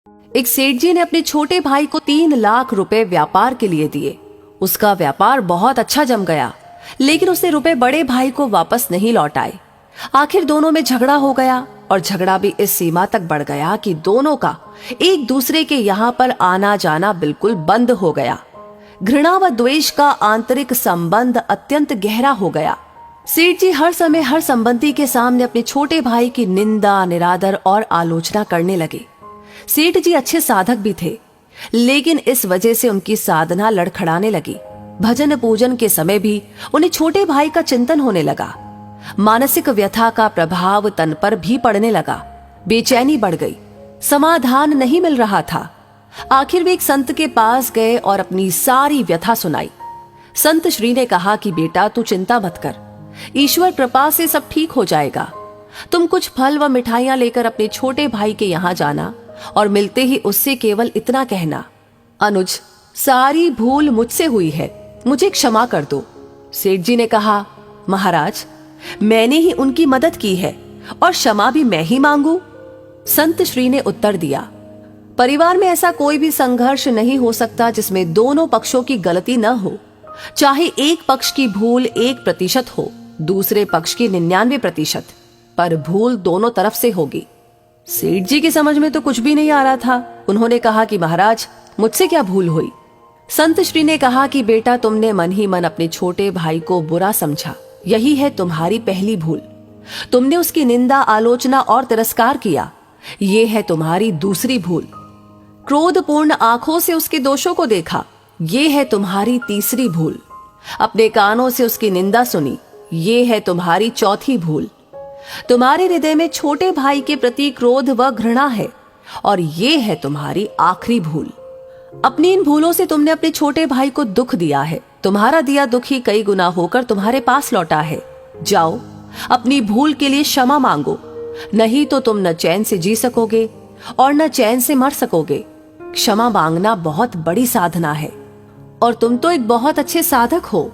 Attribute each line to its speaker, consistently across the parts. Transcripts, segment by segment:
Speaker 1: एक सेठ जी ने अपने छोटे भाई को 3 लाख रुपए व्यापार के लिए दिए। उसका व्यापार बहुत अच्छा जम गया, लेकिन उसने रुपए बड़े भाई को वापस नहीं लौटाए। आखिर दोनों में झगड़ा हो गया और झगड़ा भी इस सीमा तक बढ़ गया कि दोनों का एक दूसरे के यहाँ पर आना जाना बिल्कुल बंद हो गया। घृणा व द्वेष का आंतरिक संबंध अत्यंत गहरा हो गया। सेठ जी हर समय हर संबंधी के सामने अपने छोटे भाई की निंदा, निरादर और आलोचना करने लगे। सेठ जी अच्छे साधक भी थे, लेकिन इस वजह से उनकी साधना लड़खड़ाने लगी। भजन पूजन के समय भी उन्हें छोटे भाई का चिंतन होने लगा। मानसिक व्यथा का प्रभाव तन पर भी पड़ने लगा। बेचैनी बढ़ गई, समाधान नहीं मिल रहा था। आखिर वे एक संत के पास गए और अपनी सारी व्यथा सुनाई। संत श्री ने कहा कि बेटा, तू चिंता मत कर, ईश्वर कृपा से सब ठीक हो जाएगा। तुम कुछ फल व मिठाइयां लेकर अपने छोटे भाई के यहाँ जाना और मिलते ही उससे केवल इतना कहना, अनुज, सारी भूल मुझसे हुई है, मुझे क्षमा कर दो। सेठ जी ने कहा, महाराज, मैंने ही उनकी मदद की है और क्षमा भी मैं ही मांगू। संत श्री ने उत्तर दिया, परिवार में ऐसा कोई भी संघर्ष नहीं हो सकता जिसमें दोनों पक्षों की गलती न हो। चाहे एक पक्ष की भूल 1% हो, दूसरे पक्ष की 99%, पर भूल दोनों तरफ से होगी। सेठ जी की समझ में तो कुछ भी नहीं आ रहा था। उन्होंने कहा कि महाराज, मुझसे क्या भूल हुई? संत श्री ने कहा कि बेटा, तुमने मन ही मन अपने छोटे भाई को बुरा समझा, यही है तुम्हारी पहली भूल। तुमने उसकी निंदा, आलोचना और तिरस्कार किया, ये है तुम्हारी दूसरी भूल। क्रोधपूर्ण आंखों से उसके दोषों को देखा, ये है तुम्हारी तीसरी भूल। अपने कानों से उसकी निंदा सुनी, ये है तुम्हारी चौथी भूल। तुम्हारे हृदय में छोटे भाई के प्रति क्रोध व घृणा है और ये है तुम्हारी आखिरी भूल। अपनी इन भूलों से तुमने अपने छोटे भाई को दुख दिया है। तुम्हारा दिया दुख ही कई गुना होकर तुम्हारे पास लौटा है। जाओ, अपनी भूल के लिए क्षमा मांगो, नहीं तो तुम न चैन से जी सकोगे और न चैन से मर सकोगे। क्षमा मांगना बहुत बड़ी साधना है और तुम तो एक बहुत अच्छे साधक हो।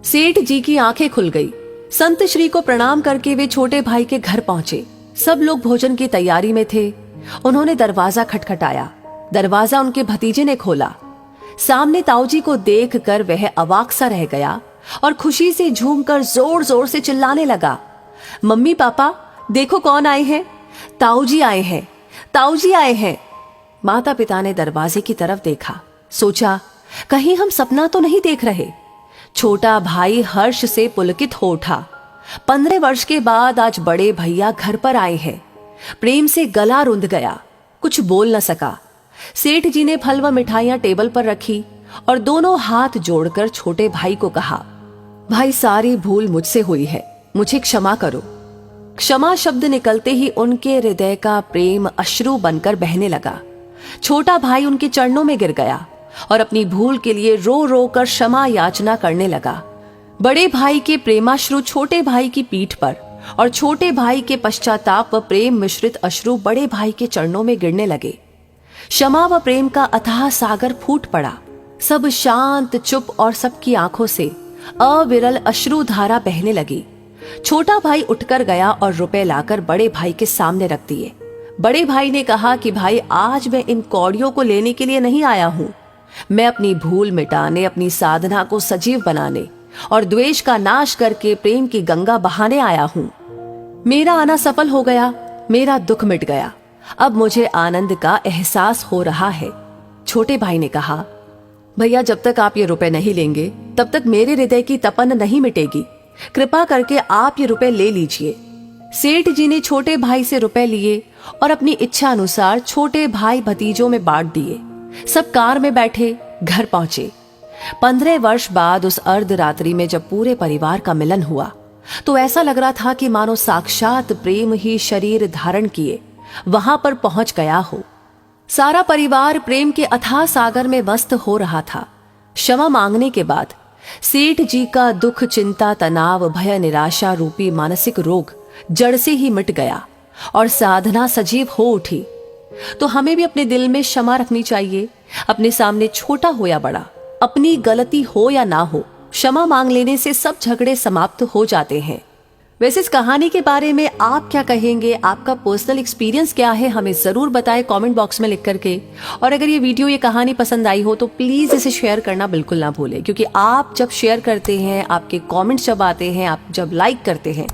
Speaker 1: सेठ जी की आंखें खुल गई। संत श्री को प्रणाम करके वे छोटे भाई के घर पहुंचे। सब लोग भोजन की तैयारी में थे। उन्होंने दरवाजा खटखटाया। दरवाजा उनके भतीजे ने खोला। सामने ताऊजी को देखकर वह अवाक सा रह गया और खुशी से झूमकर जोर जोर से चिल्लाने लगा, मम्मी पापा, देखो कौन आए हैं, ताऊजी आए हैं, ताऊजी आए हैं। माता पिता ने दरवाजे की तरफ देखा, सोचा कहीं हम सपना तो नहीं देख रहे। छोटा भाई हर्ष से पुलकित हो उठा। 15 वर्ष के बाद आज बड़े भैया घर पर आए हैं। प्रेम से गला रुंध गया, कुछ बोल न सका। सेठ जी ने फल व मिठाइयां टेबल पर रखी और दोनों हाथ जोड़कर छोटे भाई को कहा, भाई, सारी भूल मुझसे हुई है, मुझे क्षमा करो। क्षमा शब्द निकलते ही उनके हृदय का प्रेम अश्रु बनकर बहने लगा। छोटा भाई उनके चरणों में गिर गया और अपनी भूल के लिए रो रो कर क्षमा याचना करने लगा। बड़े भाई के प्रेमाश्रु छोटे भाई की पीठ पर और छोटे भाई के पश्चाताप व प्रेम मिश्रित अश्रु बड़े भाई के चरणों में गिरने लगे। क्षमा व प्रेम का अथाह सागर फूट पड़ा। सब शांत, चुप और सबकी आंखों से अविरल अश्रु धारा बहने लगी। छोटा भाई उठकर गया और रुपए लाकर बड़े भाई के सामने रख दिए। बड़े भाई ने कहा कि भाई, आज मैं इन कौड़ियों को लेने के लिए नहीं आया हूं। मैं अपनी भूल मिटाने, अपनी साधना को सजीव बनाने और द्वेष का नाश करके प्रेम की गंगा बहाने आया हूं। मेरा आना सफल हो गया, मेरा दुख मिट गया। अब मुझे आनंद का एहसास हो रहा है। छोटे भाई ने कहा, भैया, जब तक आप ये रुपए नहीं लेंगे तब तक मेरे हृदय की तपन नहीं मिटेगी। कृपा करके आप ये रुपए ले लीजिए। सेठ जी ने छोटे भाई से रुपए लिए और अपनी इच्छा अनुसार छोटे भाई भतीजों में बांट दिए। सब कार में बैठे घर पहुंचे। 15 वर्ष बाद उस अर्धरात्रि में जब पूरे परिवार का मिलन हुआ तो ऐसा लग रहा था कि मानो साक्षात प्रेम ही शरीर धारण किए वहां पर पहुंच गया हो। सारा परिवार प्रेम के अथाह सागर में मस्त हो रहा था। क्षमा मांगने के बाद सेठ जी का दुख, चिंता, तनाव, भय, निराशा रूपी मानसिक रोग जड़ से ही मिट गया और साधना सजीव हो उठी। तो हमें भी अपने दिल में क्षमा रखनी चाहिए। अपने सामने छोटा हो या बड़ा, अपनी गलती हो या ना हो, क्षमा मांग लेने से सब झगड़े समाप्त हो जाते हैं। वैसे इस कहानी के बारे में आप क्या कहेंगे, आपका पर्सनल एक्सपीरियंस क्या है, हमें जरूर बताएं कमेंट बॉक्स में लिख करके। और अगर ये वीडियो, ये कहानी पसंद आई हो तो प्लीज इसे शेयर करना बिल्कुल ना भूलें, क्योंकि आप जब शेयर करते हैं, आपके कमेंट्स जब आते हैं, आप जब लाइक करते हैं,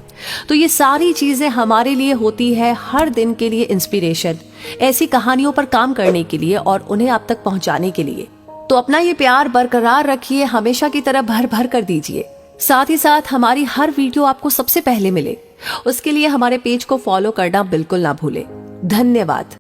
Speaker 1: तो ये सारी चीजें हमारे लिए होती है हर दिन के लिए इंस्पिरेशन, ऐसी कहानियों पर काम करने के लिए और उन्हें आप तक पहुंचाने के लिए। तो अपना ये प्यार बरकरार रखिए, हमेशा की तरह भर भर कर दीजिए। साथ ही साथ हमारी हर वीडियो आपको सबसे पहले मिले, उसके लिए हमारे पेज को फॉलो करना बिल्कुल ना भूले। धन्यवाद।